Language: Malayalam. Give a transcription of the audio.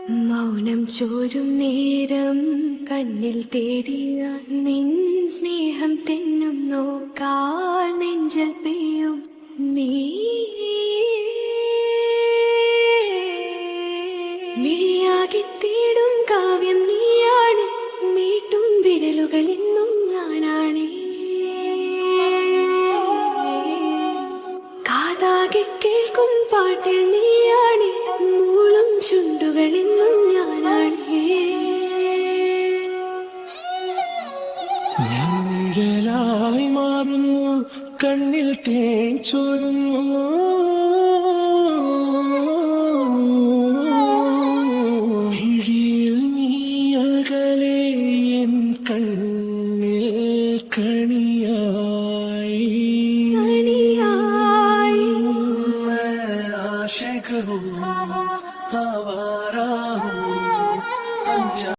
മൗനം ചോരും നേരം കണ്ണിൽ തേടി ഞാൻ നിൻ സ്നേഹം തെന്നും നോക്കാൽ നെഞ്ചൽ പെയ്യും നീ മിഴിയാകി തേടും കാവ്യം നീയാണ് മീട്ടും വിരലുകൾ എന്നും ഞാനാണ് കാതാകെ കേൾക്കും പാട്ടിൽ നീയാണ് മൂളും ചുണ്ടുകൾ എന്നും ഞാനാണ് ഞാൻ നിഴലായി മാറുന്നു കണ്ണിൽ തേൻ ചോരുന്നു